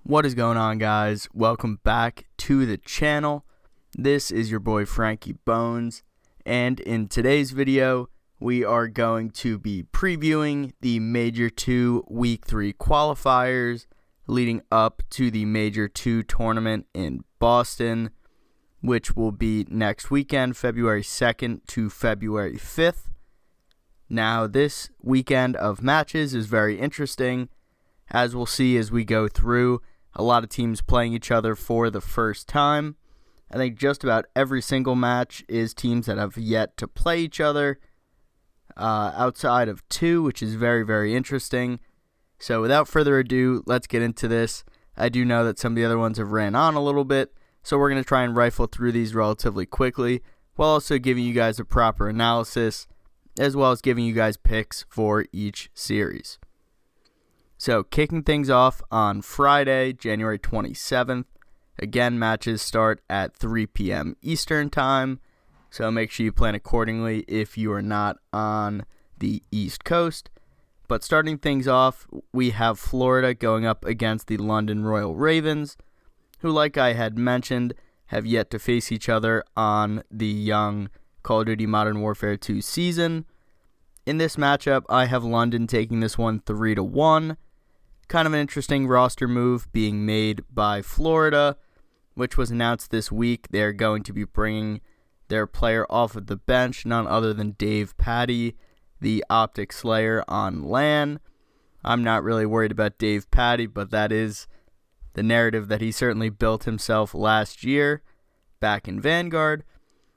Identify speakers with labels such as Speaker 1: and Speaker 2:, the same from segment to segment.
Speaker 1: What is going on, guys? Welcome back to the channel. This is your boy Frankie Bones, and in today's video we are going to be previewing the Major 2 Week 3 qualifiers leading up to the Major 2 tournament in Boston, which will be next weekend, February 2nd to February 5th. Now, this weekend of matches is very interesting, as we'll see as we go through. A lot of teams playing each other for the first time. I think just about every single match is teams that have yet to play each other outside of two, which is very, very interesting. So without further ado, let's get into this. I do know that some of the other ones have ran on a little bit, so we're going to try and rifle through these relatively quickly, while also giving you guys a proper analysis, as well as giving you guys picks for each series. So, kicking things off on Friday, January 27th. Again, matches start at 3 p.m. Eastern Time, so make sure you plan accordingly if you are not on the East Coast. But starting things off, we have Florida going up against the London Royal Ravens, who, like I had mentioned, have yet to face each other on the young Call of Duty Modern Warfare 2 season. In this matchup, I have London taking this one 3-1. Kind of an interesting roster move being made by Florida, which was announced this week. They're going to be bringing their player off of the bench, none other than Dave Patty, the Optic Slayer on LAN. I'm not really worried about Dave Patty, but that is the narrative that he certainly built himself last year back in Vanguard.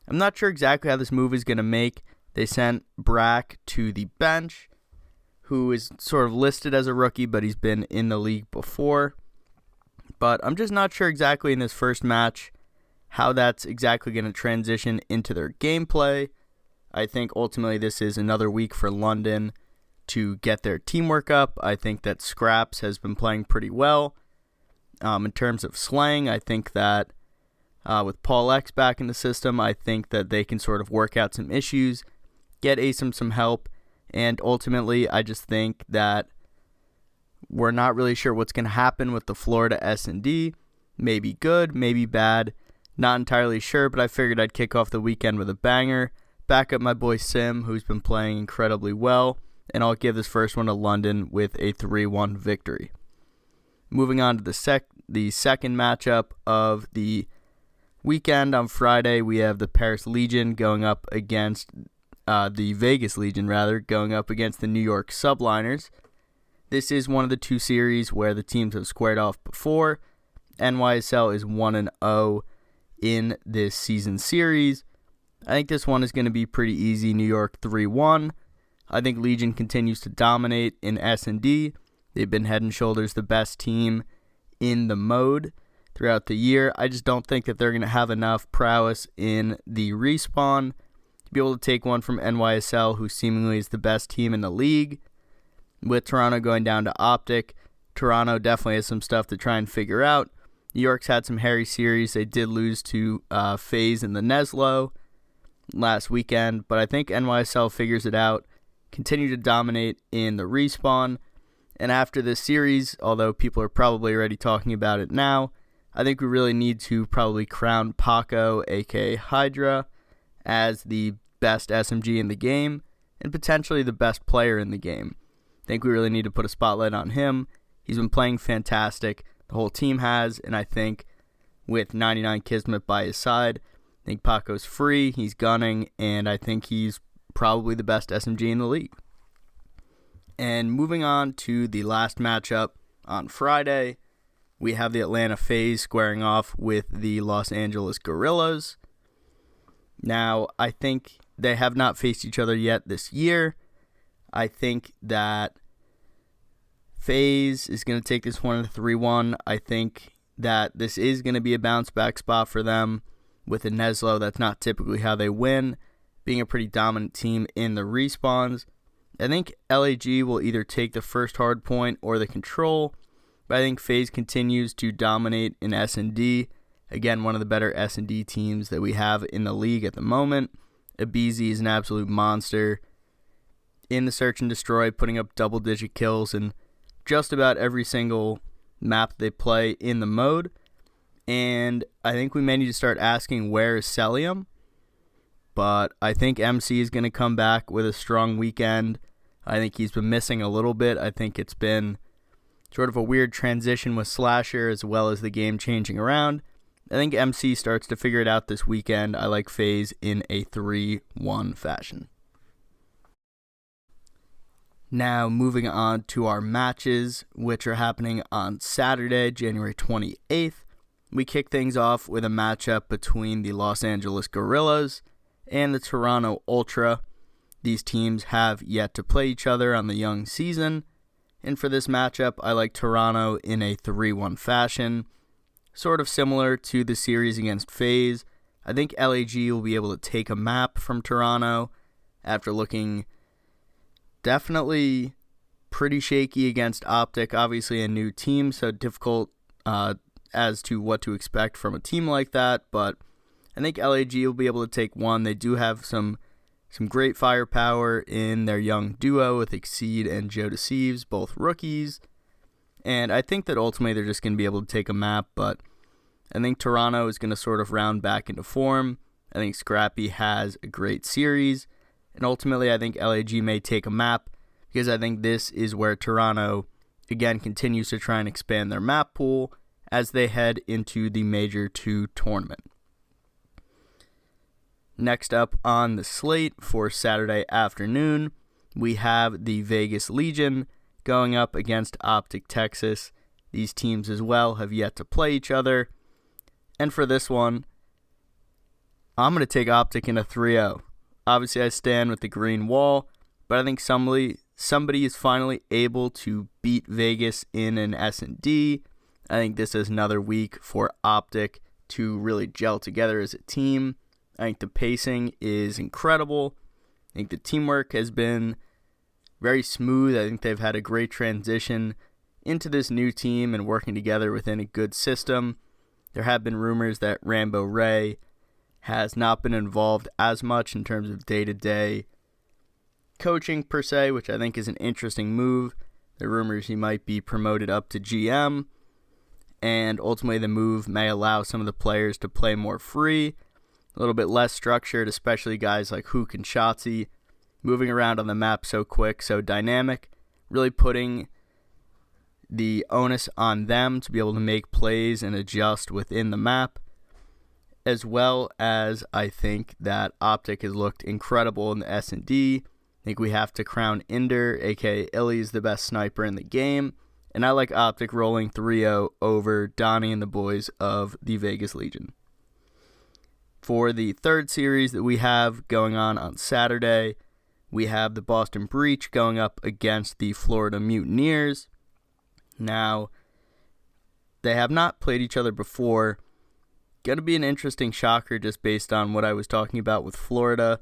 Speaker 1: I'm not sure exactly how this move is going to make. They sent Brack to the bench, who is sort of listed as a rookie, but he's been in the league before. But I'm just not sure exactly in this first match how that's exactly going to transition into their gameplay. I think ultimately this is another week for London to get their teamwork up. I think that Scraps has been playing pretty well. In terms of slang, I think that with Paul X back in the system, I think that they can sort of work out some issues, get ASIM some help. And ultimately, I just think that we're not really sure what's going to happen with the Florida S&D. Maybe good, maybe bad. Not entirely sure, but I figured I'd kick off the weekend with a banger. Back up my boy Sim, who's been playing incredibly well. And I'll give this first one to London with a 3-1 victory. Moving on to the second matchup of the weekend on Friday, we have the Paris Legion going up against the Vegas Legion, going up against the New York Subliners. This is one of the two series where the teams have squared off before. NYSL is 1-0 in this season series. I think this one is going to be pretty easy. New York 3-1. I think Legion continues to dominate in S&D. They've been head and shoulders the best team in the mode throughout the year. I just don't think that they're going to have enough prowess in the respawn be able to take one from NYSL, who seemingly is the best team in the league. With Toronto going down to Optic, Toronto definitely has some stuff to try and figure out. New York's had some hairy series. They did lose to FaZe in the Neslo last weekend, but I think NYSL figures it out, continue to dominate in the respawn. And after this series, although people are probably already talking about it now, I think we really need to probably crown Paco, aka Hydra, as the best SMG in the game, and potentially the best player in the game. I think we really need to put a spotlight on him. He's been playing fantastic. The whole team has, and I think with 99 Kismet by his side, I think Paco's free, he's gunning, and I think he's probably the best SMG in the league. And moving on to the last matchup on Friday, we have the Atlanta FaZe squaring off with the Los Angeles Guerrillas. Now, I think they have not faced each other yet this year. I think that FaZe is going to take this one 3-1. I think that this is going to be a bounce-back spot for them with a Neslo. That's not typically how they win, being a pretty dominant team in the respawns. I think LAG will either take the first hard point or the control, but I think FaZe continues to dominate in S&D. Again, one of the better S&D teams that we have in the league at the moment. Abizi is an absolute monster in the search and destroy, putting up double-digit kills in just about every single map they play in the mode. And I think we may need to start asking, where is Celium? But I think MC is going to come back with a strong weekend. I think he's been missing a little bit. I think it's been sort of a weird transition with Slasher as well as the game changing around. I think MC starts to figure it out this weekend. I like FaZe in a 3-1 fashion. Now moving on to our matches, which are happening on Saturday, January 28th. We kick things off with a matchup between the Los Angeles Guerrillas and the Toronto Ultra. These teams have yet to play each other on the young season, and for this matchup, I like Toronto in a 3-1 fashion, sort of similar to the series against FaZe. I think LAG will be able to take a map from Toronto after looking definitely pretty shaky against Optic. Obviously a new team, so difficult as to what to expect from a team like that, but I think LAG will be able to take one. They do have some great firepower in their young duo with Exceed and Joe Deceives, both rookies, and I think that ultimately they're just going to be able to take a map, but I think Toronto is going to sort of round back into form. I think Scrappy has a great series, and ultimately I think LAG may take a map because I think this is where Toronto, again, continues to try and expand their map pool as they head into the Major 2 tournament. Next up on the slate for Saturday afternoon, we have the Vegas Legion going up against Optic Texas. These teams as well have yet to play each other. And for this one, I'm going to take Optic in a 3-0. Obviously, I stand with the green wall, but I think somebody is finally able to beat Vegas in an S&D. I think this is another week for Optic to really gel together as a team. I think the pacing is incredible. I think the teamwork has been very smooth. I think they've had a great transition into this new team and working together within a good system. There have been rumors that Rambo Ray has not been involved as much in terms of day-to-day coaching per se, which I think is an interesting move. There are rumors he might be promoted up to GM, and ultimately the move may allow some of the players to play more free, a little bit less structured, especially guys like Hook and Shotzi, moving around on the map so quick, so dynamic, really putting the onus on them to be able to make plays and adjust within the map, as well as I think that Optic has looked incredible in the S&D. I think we have to crown Inder, aka Illy, is the best sniper in the game, and I like Optic rolling 3-0 over Donnie and the boys of the Vegas Legion. For the third series that we have going on Saturday, we have the Boston Breach going up against the Florida Mutineers. Now, they have not played each other before. Going to be an interesting shocker just based on what I was talking about with Florida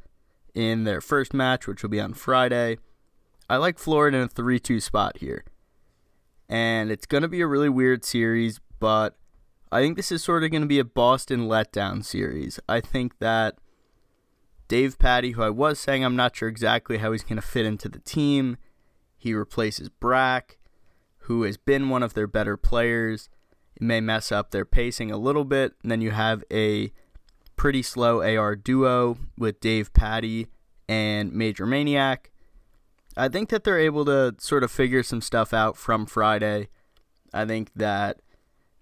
Speaker 1: in their first match, which will be on Friday. I like Florida in a 3-2 spot here. And it's going to be a really weird series, but I think this is sort of going to be a Boston letdown series. I think that Dave Patty, who I was saying I'm not sure exactly how he's going to fit into the team, he replaces Brack, who has been one of their better players. It may mess up their pacing a little bit, and then you have a pretty slow AR duo with Dave Patty and Major Maniac. I think that they're able to sort of figure some stuff out from Friday. I think that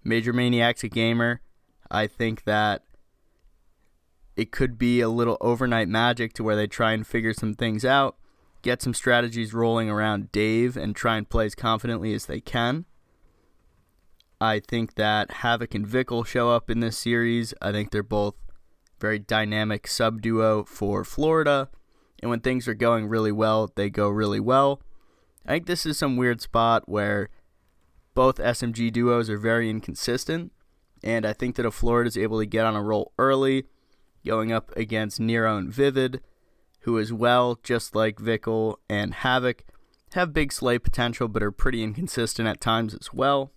Speaker 1: Major Maniac's a gamer. I think that it could be a little overnight magic to where they try and figure some things out, get some strategies rolling around Dave, and try and play as confidently as they can. I think that Havoc and Vic will show up in this series. I think they're both very dynamic sub-duo for Florida, and when things are going really well, they go really well. I think this is some weird spot where both SMG duos are very inconsistent, and I think that if Florida is able to get on a roll early, going up against Nero and Vivid, who as well, just like Vickle and Havoc, have big slay potential but are pretty inconsistent at times as well.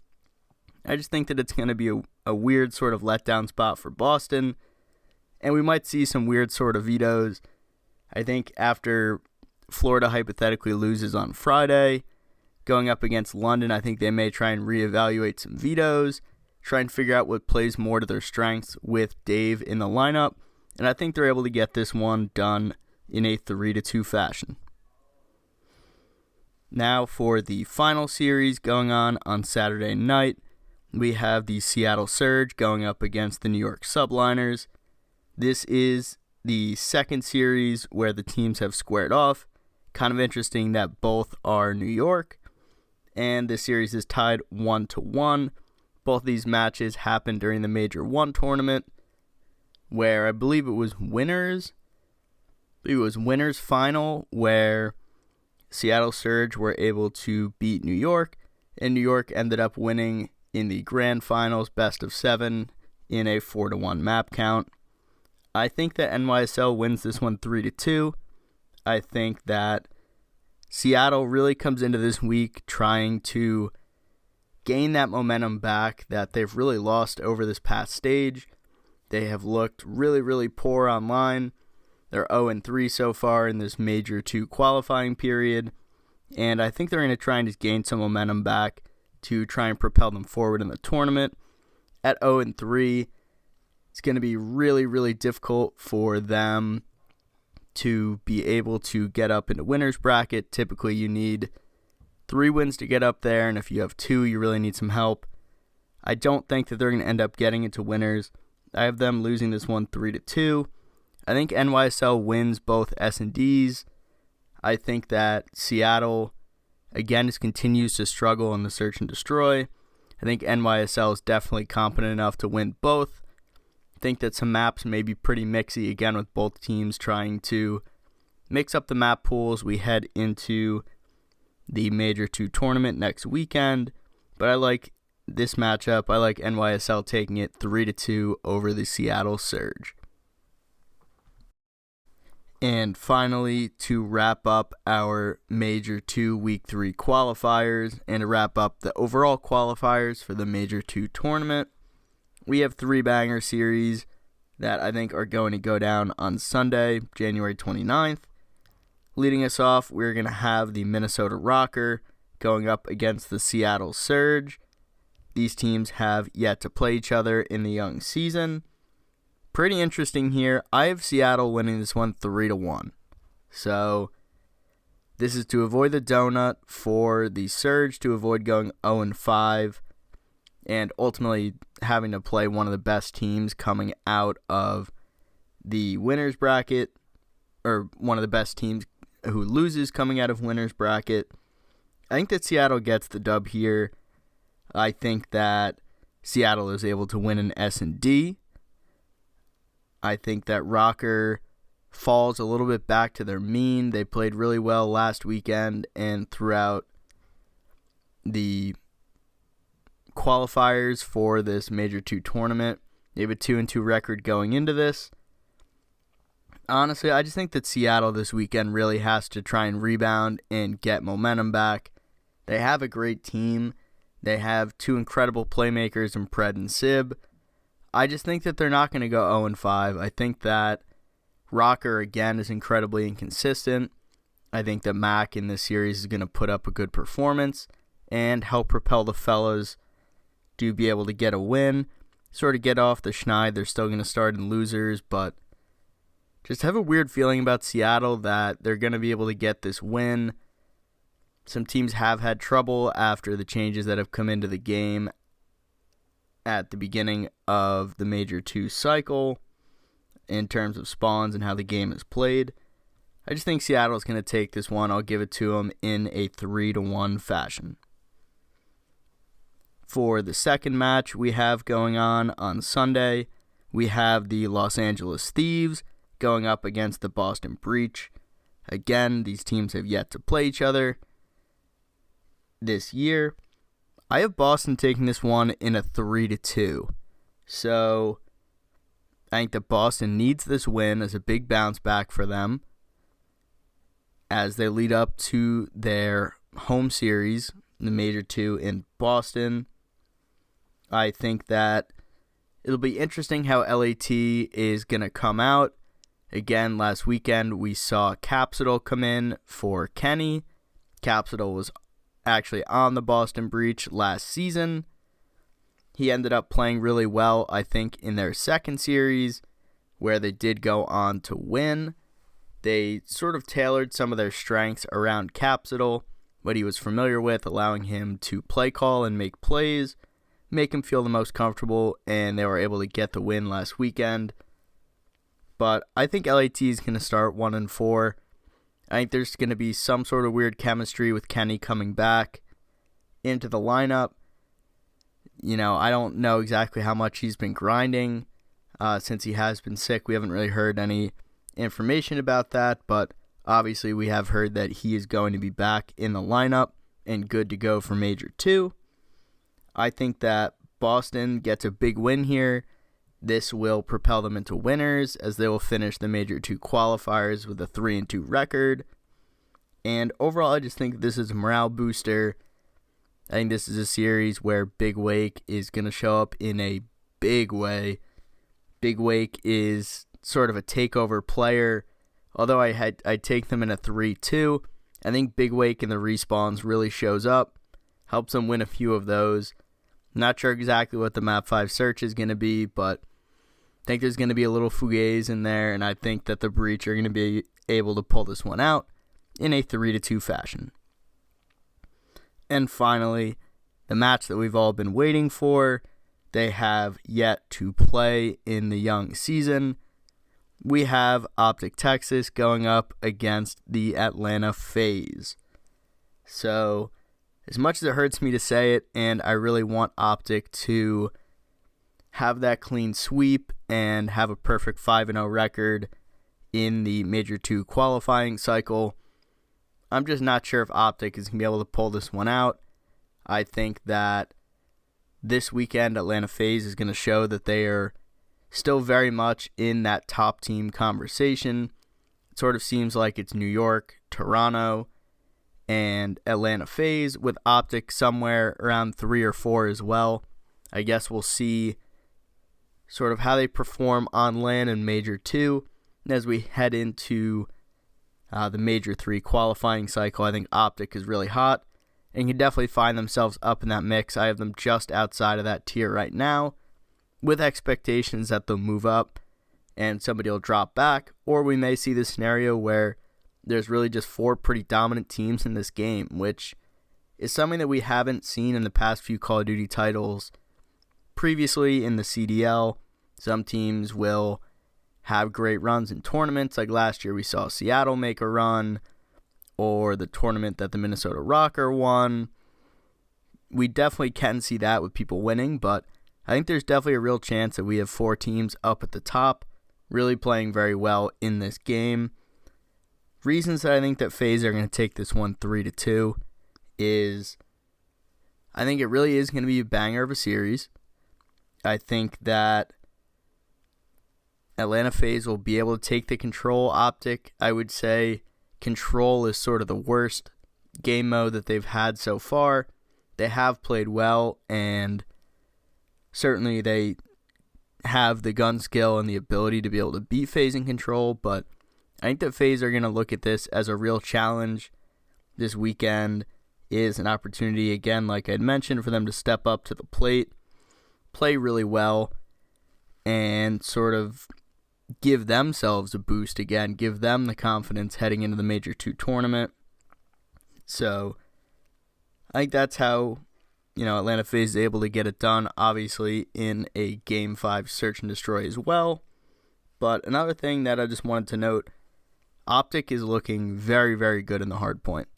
Speaker 1: I just think that it's going to be a weird sort of letdown spot for Boston, and we might see some weird sort of vetoes. I think after Florida hypothetically loses on Friday, Going up against London, I think they may try and reevaluate some vetoes, try and figure out what plays more to their strengths with Dave in the lineup, and I think they're able to get this one done in a 3-2 fashion. Now for the final series going on Saturday night, we have the Seattle Surge going up against the New York Subliners. This is the second series where the teams have squared off. Kind of interesting that both are New York, and this series is tied 1-1. Both of these matches happened during the Major 1 tournament, where I believe it was winners final, where Seattle Surge were able to beat New York, and New York ended up winning in the grand finals, best of 7, in a 4-1 map count. I think that NYSL wins this one 3-2. I think that Seattle really comes into this week trying to gain that momentum back that they've really lost over this past stage. They have looked really, really poor online. They're 0-3 so far in this Major 2 qualifying period, and I think they're going to try and just gain some momentum back to try and propel them forward in the tournament. At 0-3, it's going to be really, really difficult for them to be able to get up into winner's bracket. Typically, you need 3 wins to get up there, and if you have 2, you really need some help. I don't think that they're going to end up getting into winners. I have them losing this one 3-2. I think NYSL wins both S&Ds. I think that Seattle, again, just continues to struggle in the search and destroy. I think NYSL is definitely competent enough to win both. I think that some maps may be pretty mixy, again, with both teams trying to mix up the map pools. We head into the Major 2 tournament next weekend, but I like this matchup. I like NYSL taking it 3-2 over the Seattle Surge. And finally, to wrap up our Major 2 Week 3 qualifiers and to wrap up the overall qualifiers for the Major 2 tournament, we have 3 banger series that I think are going to go down on Sunday, January 29th. Leading us off, we're going to have the Minnesota Rocker going up against the Seattle Surge. These teams have yet to play each other in the young season. Pretty interesting here. I have Seattle winning this one 3-1. So this is to avoid the donut for the Surge, to avoid going 0-5, and ultimately having to play one of the best teams coming out of the winner's bracket, or one of the best teams who loses coming out of winner's bracket. I think that Seattle gets the dub here. I think that Seattle is able to win an S&D. I think that Rocker falls a little bit back to their mean. They played really well last weekend and throughout the qualifiers for this Major 2 tournament. They have a 2-2 record going into this. Honestly, I just think that Seattle this weekend really has to try and rebound and get momentum back. They have a great team. They have 2 incredible playmakers in Pred and Sib. I just think that they're not going to go 0-5. I think that Rocker, again, is incredibly inconsistent. I think that Mac in this series is going to put up a good performance and help propel the fellas to be able to get a win, sort of get off the schneid. They're still going to start in losers, but just have a weird feeling about Seattle that they're going to be able to get this win. Some teams have had trouble after the changes that have come into the game at the beginning of the Major 2 cycle in terms of spawns and how the game is played. I just think Seattle is going to take this one. I'll give it to them in a 3-1 fashion. For the second match we have going on Sunday, we have the Los Angeles Thieves going up against the Boston Breach. Again, these teams have yet to play each other this year. I have Boston taking this one in a 3-2. So I think that Boston needs this win as a big bounce back for them as they lead up to their home series, the Major 2 in Boston. I think that it'll be interesting how LAT is going to come out. Again, last weekend we saw Capsidal come in for Kenny. Capsidal was actually on the Boston Breach last season. He ended up playing really well, I think, in their second series, where they did go on to win. They sort of tailored some of their strengths around Capsidal, what he was familiar with, allowing him to play call and make plays, make him feel the most comfortable, and they were able to get the win last weekend. But I think LAT is going to start 1-4. I think there's going to be some sort of weird chemistry with Kenny coming back into the lineup. I don't know exactly how much he's been grinding since he has been sick. We haven't really heard any information about that, but obviously we have heard that he is going to be back in the lineup and good to go for Major 2. I think that Boston gets a big win here. This will propel them into winners as they will finish the Major 2 qualifiers with a 3-2 record. And overall, I just think this is a morale booster. I think this is a series where Big Wake is going to show up in a big way. Big Wake is sort of a takeover player. Although I take them in a 3-2, I think Big Wake in the respawns really shows up, helps them win a few of those. Not sure exactly what the map 5 search is going to be, but I think there's going to be a little fugaze in there, and I think that the Breach are going to be able to pull this one out in a 3-2 fashion. And finally, the match that we've all been waiting for, they have yet to play in the young season. We have Optic Texas going up against the Atlanta FaZe. So, as much as it hurts me to say it, and I really want Optic to have that clean sweep and have a perfect 5-0 record in the Major 2 qualifying cycle, I'm just not sure if Optic is going to be able to pull this one out. I think that this weekend, Atlanta FaZe is going to show that they are still very much in that top team conversation. It sort of seems like it's New York, Toronto, and Atlanta FaZe, with Optic somewhere around 3 or 4 as well. I guess we'll see sort of how they perform on LAN in Major 2 as we head into the Major 3 qualifying cycle. I think Optic is really hot and can definitely find themselves up in that mix. I have them just outside of that tier right now, with expectations that they'll move up and somebody will drop back, or we may see the scenario where there's really just 4 pretty dominant teams in this game, which is something that we haven't seen in the past few Call of Duty titles. Previously in the CDL, some teams will have great runs in tournaments, like last year we saw Seattle make a run, or the tournament that the Minnesota Rocker won. We definitely can see that with people winning, but I think there's definitely a real chance that we have 4 teams up at the top, really playing very well in this game. Reasons that I think that FaZe are going to take this one 3-2 is I think it really is going to be a banger of a series. I think that Atlanta FaZe will be able to take the control. Optic, I would say control is sort of the worst game mode that they've had so far. They have played well, and certainly they have the gun skill and the ability to be able to beat FaZe in control, but I think that FaZe are going to look at this as a real challenge. This weekend is an opportunity, again, like I had mentioned, for them to step up to the plate, play really well, and sort of give themselves a boost again, give them the confidence heading into the Major 2 tournament. So I think that's how, Atlanta FaZe is able to get it done, obviously in a Game 5 search and destroy as well. But another thing that I just wanted to note, Optic is looking very, very good in the hard point.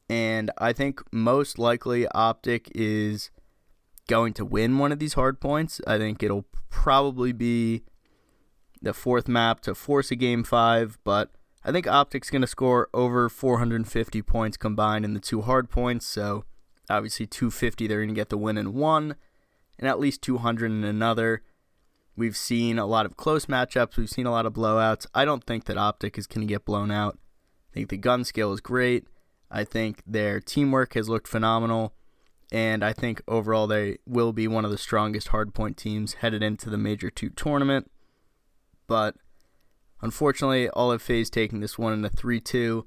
Speaker 1: And I think most likely Optic is going to win one of these hard points. I think it'll probably be the 4th map to force a Game 5, but I think Optic's going to score over 450 points combined in the 2 hard points, so obviously 250 they're going to get the win in one, and at least 200 in another. We've seen a lot of close matchups, we've seen a lot of blowouts. I don't think that Optic is going to get blown out. I think the gun skill is great. I think their teamwork has looked phenomenal, and I think overall they will be one of the strongest hardpoint teams headed into the Major 2 tournament. But unfortunately, all of FaZe taking this one in a 3-2.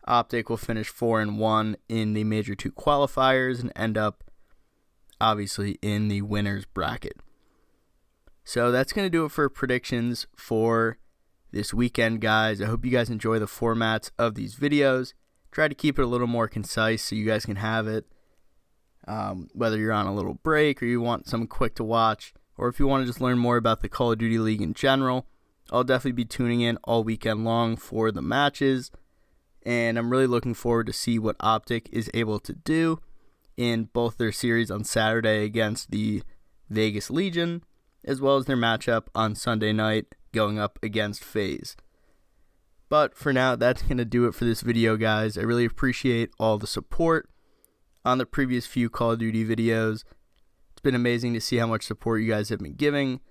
Speaker 1: Optic will finish 4-1 in the Major 2 qualifiers and end up, obviously, in the winner's bracket. So that's going to do it for predictions for this weekend, guys. I hope you guys enjoy the formats of these videos. Try to keep it a little more concise so you guys can have it, whether you're on a little break or you want something quick to watch, or if you want to just learn more about the Call of Duty League in general. I'll definitely be tuning in all weekend long for the matches, and I'm really looking forward to see what Optic is able to do in both their series on Saturday against the Vegas Legion, as well as their matchup on Sunday night going up against FaZe. But for now, that's going to do it for this video, guys. I really appreciate all the support on the previous few Call of Duty videos. It's been amazing to see how much support you guys have been giving.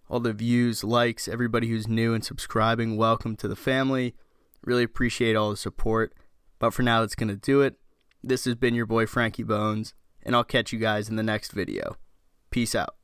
Speaker 1: All the views, likes, everybody who's new and subscribing, welcome to the family. Really appreciate all the support. But for now, that's going to do it. This has been your boy Frankie Bones, and I'll catch you guys in the next video. Peace out.